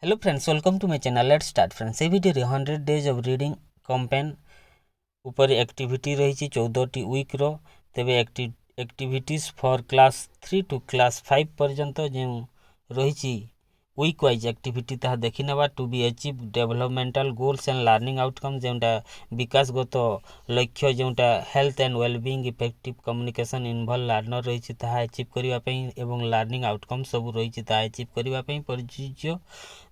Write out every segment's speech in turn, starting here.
Hello friends, welcome to my channel. Let's start friends. ए video रे 100 days of reading campaign ऊपर activity रही 14टी वीक रो तेबे activities for class 3 to class 5 पर्यंत जो रही वीक वाइज एक्टिविटी ताहा देखि नेबा to be achieve developmental goals and learning outcome जोटा विकासगत लक्ष्य जोटा health and wellbeing effective communication involve learner रही ताहा अचीव करबा पई एवं लर्निंग आउटकम सब रही ताहा अचीव करबा पई प्रयोज्य।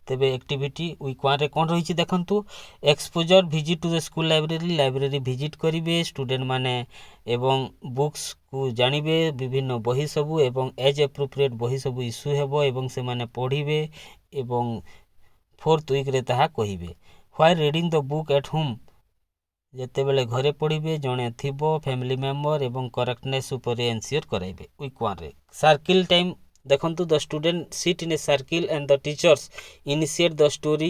तेबे एक्टिविटी वीक 1 रे कोन रही देखंतु exposure visit to the school library visit करिवे स्टूडेंट माने एवं बुक्स को जानिबे विभिन्न बही सबु एवं एज एप्रोप्रिएट बही सबु इश्यू हेबो एवं से माने पढ़िबे एवं 4th वीक रे ताहा कहिबे। Why reading the book at home जेते बेले घरे पढ़िबे जणे थिबो फैमिली मेंबर एवं करेक्टनेस ऊपर एंश्योर कराइबे। वीक 1 रे सर्किल टाइम देखंतु the student sit in a circle and the teachers initiate the story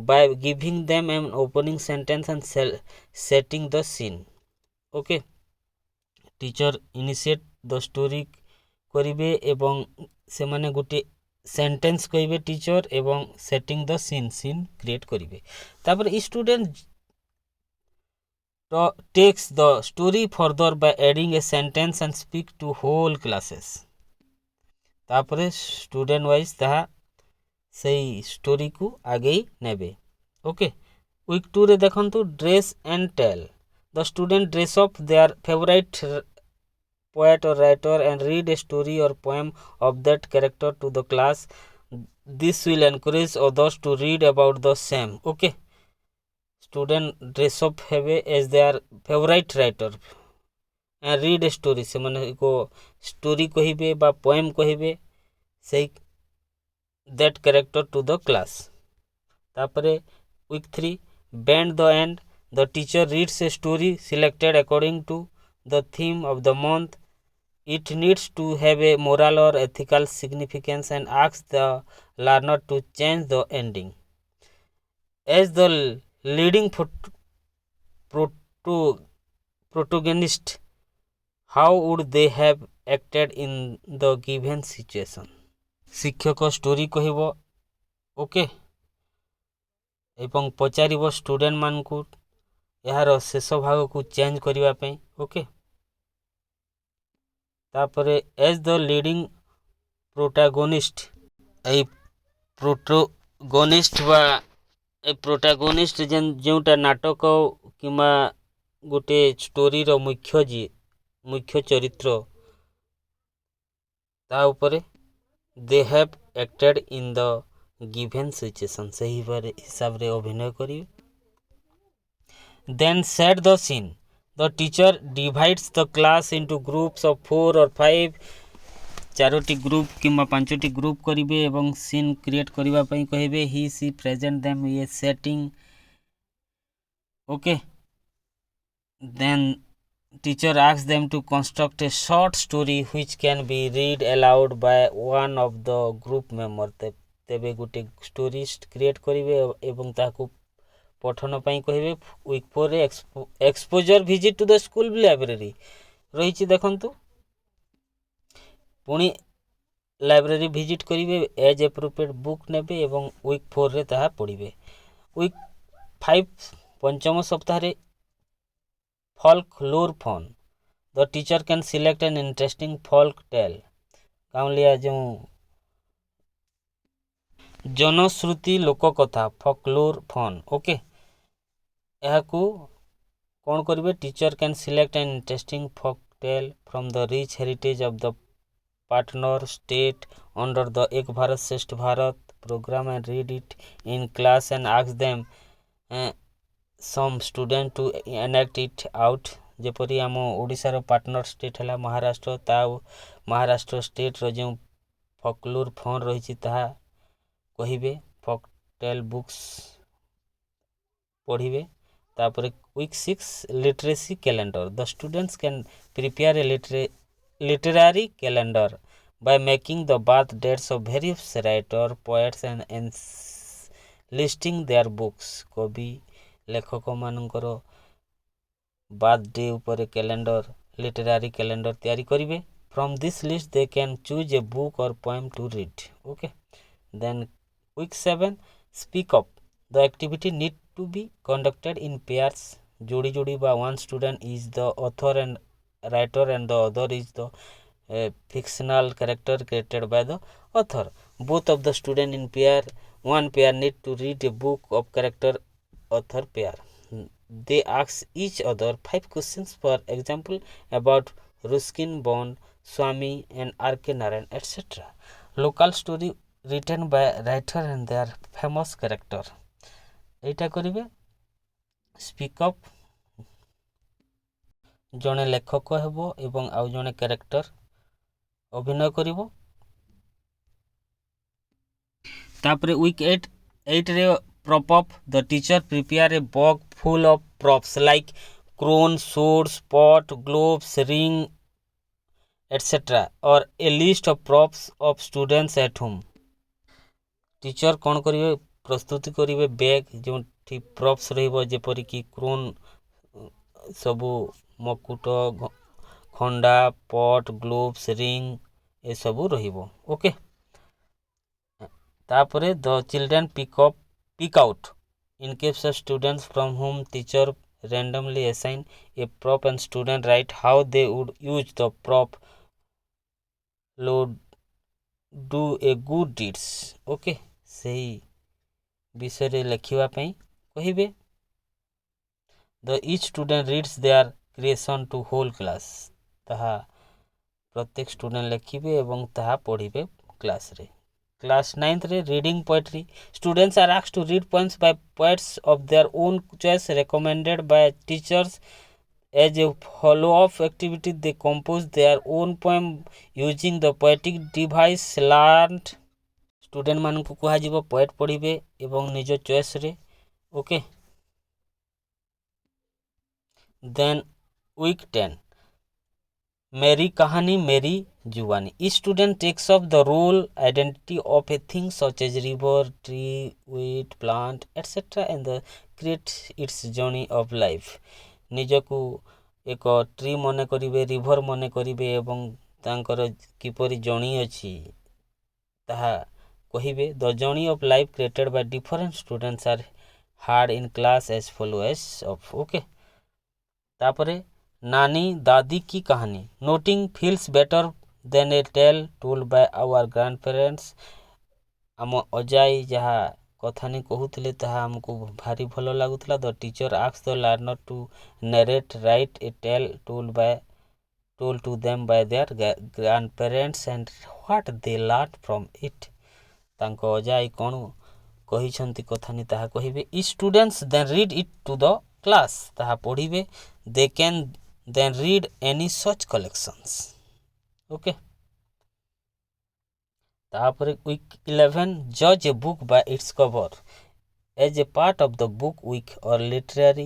by giving them an opening sentence and setting the scene. Okay, teacher initiate the story करिवे एवं से माने गुटे sentence कहिबे teacher एवं setting the scene create करिवे। तापर student takes the story further by adding a sentence and speak to whole classes। तापर student wise ताहा सही स्टोरी को आगे नेबे। ओके, वीक 2 रे देखंतु dress and tell the student dress up their favourite poet or writer and read a story or poem of that character to the class. This will encourage others to read about the same. Okay, student dress up हेबे as their favourite writer and read a story से माने को story कहिबे बा poem कहिबे सही that character to the class। तापरे week 3 bend the end the teacher reads a story selected according to the theme of the month। it needs to have a moral or ethical significance and asks the learner to change the ending। as the leading protagonist, how would they have acted in the given situation। शिक्षक story कहब। Okay, एवं पचारिब student मान को यार शेष भाग को change करिवा पे। ओके, तापरे as the leading protagonist a protagonist बा ए प्रोटागोनिस्ट जोटा नाटक किमा गोटे स्टोरी रो मुख्य चरित्र ता ऊपर they have acted in the given situation सही हिसाब रे अभिनय करिवे। then set the scene the teacher divides the class into groups of 4 or 5 चारोटी ग्रुप किंबा 5टी ग्रुप करिवे एवं सीन क्रिएट करिवा पई कहिबे। he she present them a setting। okay, then teacher asks them to construct a short story which can be read aloud by one of the group member। तेबे गुटे story create करिवे एवं ताकू पठन पई कहिबे। Week 4 रे exposure visit to the school library रही देखंतु पुणी लाइब्रेरी विजिट करिवे एज एप्रोप्रिएट बुक नेबे एवं वीक 4 रे ताहा पढिबे। वीक 5 पंचम सप्ताह रे folklore fun the teacher can select an interesting folk tale। गाँवलिया जो जनश्रुति लोककथा folklore fun। ओके, यह को कौन करिवे teacher can select an interesting folk tale from the rich heritage of the partner state under the एक भारत श्रेष्ठ Bharat program and read it in class and ask them some student to enact it out। जेपरी आम ओडिशार partner state है महाराष्ट्र ता Maharashtra state रो जो folklore fun रही ताहा कहिबे folk tale बुक्स पढ़िबे। तापरे week 6 literacy calendar the students can prepare a literary calendar by making the birth dates of various writer poets and listing their books। कवि लेखक मानकर बर्थडे ऊपर कैलेंडर लिटरेरी कैलेंडर तैयारी करिवे। From this list they can choose a book or poem to read. Okay, then Week 7, speak up. The activity need to be conducted in pairs. जोड़ी जोड़ी by one student is the author and writer and the other is the fictional character created by the author. Both of the student in pair, one pair need to read a book of character author pair. They ask each other 5 questions, for example, about Ruskin Bond, Swami and R.K. Narayan, etc. Local story written by writer and their famous character. এইটা করিবে speak up ଜଣେ ଲେଖକ ହେବ ଏବଂ ଆଉ ଜଣେ character ଅଭିନୟ କରିବ। ତାପରେ weak 8ରେ prop up. The teacher prepare a box full of props like crown, swords, pot, globes, ring, etc. or a list of props of students at home. Teacher कौन करिवे प्रस्तुति करिवे बैग जो प्रॉप्स रहिबो जेपरिकी crown सबू मकुट खंडा पट gloves ring ए सबू रहिबो। ओके तापरे the children pick out in case of students from home teacher randomly assign a prop and student write how they would use the prop do a good deeds. Okay सही विषय लिखिबा पई कहिबे। The each student reads their creation to whole class. ताहा प्रत्येक student लिखिबे एवं ताहा पढ़िबे class रे। Class 9th रे reading poetry. Students are asked to read poems by poets of their own choice recommended by teachers. As a follow-up activity, they compose their own poem using the poetic device learned. Student मान को कह poet पढ़े एवं निज choice रे। Okay then week 10 मेरी कहानी मेरी जुबानी. Each student takes up the role identity of a thing such as river, tree, wheat, plant, etc. and create its journey of life. ନିଜକୁ ଏକ ଟ୍ରି ମନେ କରିବେ, ରିଭର ମନେ କରିବେ ଏବଂ ତାଙ୍କର କିପରି ଜର୍ଣ୍ଣି ଅଛି ତାହା କହିବେ. The journey of life created by different students are heard in class as follows of. Okay. तापरे नानी दादी की कहानी. Noting feels better than a tale told by our grandparents. आम अजाई जहाँ कथानी कहूले ताहा हमको भारी भल लगुला. The teacher asks the learner to narrate, write a tale told to them by their grandparents and what they learned from it. तांको अजाई कौन कही कथानी ताहा कहिबे. Each students then read it to the class. ताहा पढ़िबे. They can then read any such collections. Okay. तापर week 11 judge a book by its cover. As a part of the book week or literary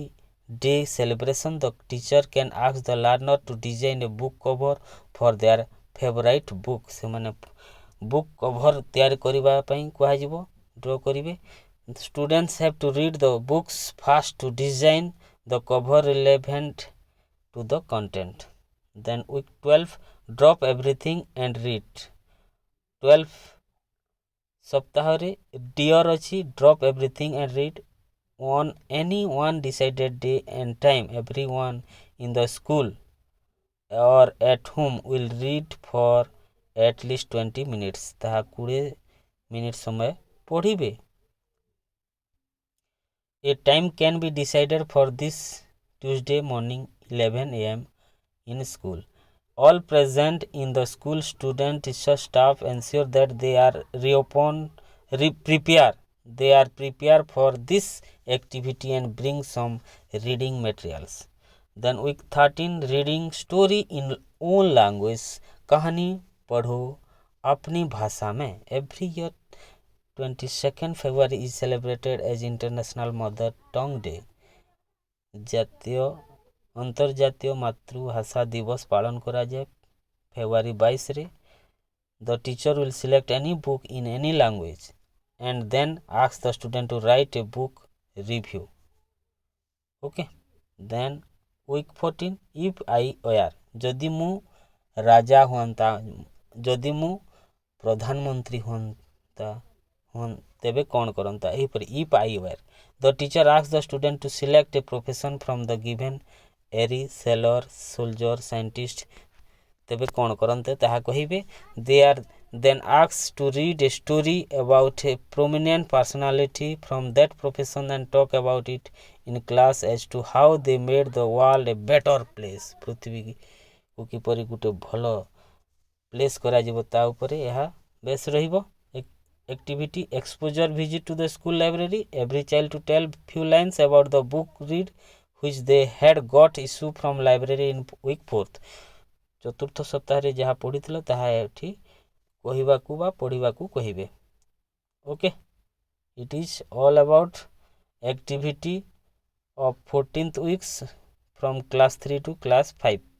day celebration, the teacher can ask the learner to design a book cover for their favorite book. से माने book cover तैयार करिबा पई कुहा जिवो draw करिवे. Students have to read the books first to design the cover relevant to the content. Then week 12 drop everything and read. 12 सप्ताह रे डियर अछि. drop everything and read on any one decided day and time. Everyone in the school or at home will read for at least 20 minutes. ताहा 20 minute समय पढ़िबे. A time can be decided for this Tuesday morning 11 a.m. in school. All present in the school, student, teacher, staff ensure that they are prepared for this activity and bring some reading materials. Then week 13 reading story in own language. कहानी पढ़ो अपनी भाषा में. Every year 22nd February is celebrated as International Mother Tongue Day. जातीय अंतर्जातीय मातृभाषा दिवस पालन करा जाए फेब्रुआरी 22 रे. The teacher will select any book in any language and then ask the student to write a book review. Okay. Then week 14 if I were. जदि मु राजा हुंता, जदि मु प्रधानमंत्री हुंता ତେବେ କ'ଣ କରନ୍ତା ଏହିପରି if I were the teacher ask the student to select a profession from the given array sailor soldier scientist ତେବେ କ'ଣ କରନ୍ତେ ତାହା କହିବେ ଦେ ଆର୍ then asked to read a story about a prominent personality from that profession and talk about it in class as to how they made the world a better place ପୃଥିବୀ को କିପରି ଗୋଟେ ଭଲ ପ୍ଲେସ୍ କରାଯିବ ତା ଉପରେ ଏହା ବେସ୍ ରହିବ activity exposure visit to the school library every child to tell few lines about the book read which they had got issue from library in week 4th ଚତୁର୍ଥ ସପ୍ତାହରେ ଯାହା ପଢ଼ିଥିଲ ତାହା ଏଠି କହିବାକୁ ବା ପଢ଼ିବାକୁ କହିବେ okay it is all about activity of 14th weeks from class 3 to class 5